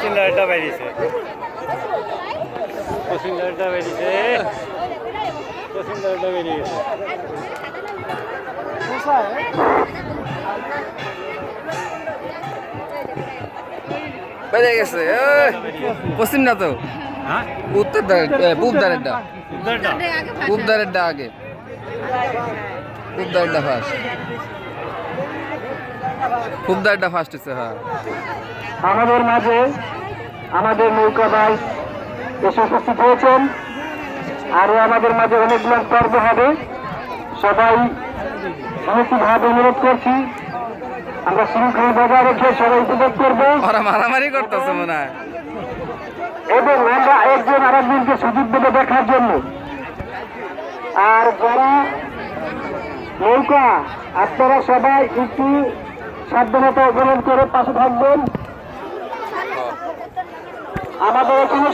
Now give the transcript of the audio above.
পছন্দারটা বেরিয়েছে পছন্দারটা বেরিয়েছে পছন্দারটা বেরিয়ে গেছে বেরিয়ে গেছে পশ্চিম না তো উত্তর পূব দারেরটা পূব দারেরটা আগে পূব দারেরটা ফার্স্ট পূব দারেরটা ফার্স্ট হচ্ছে হ্যাঁ আমাদের মাঝে আমাদের নৌকা ভাই এসে উপস্থিত হয়েছেন আরো আমাদের মাঝে অনেকগুলো পর্ব হবে সবাই ভাবে অনুরোধ করছি আমরা শৃঙ্খলা বজায় রেখে সবাই উপভোগ করবো ওরা মারামারি করতেছে মনে হয় এবং আমরা একজন আরেকজনকে সুযোগ দেবো দেখার জন্য আর যারা নৌকা আপনারা সবাই একটু সাবধানতা অবলম্বন করে পাশে থাকবেন আমাদের এখানে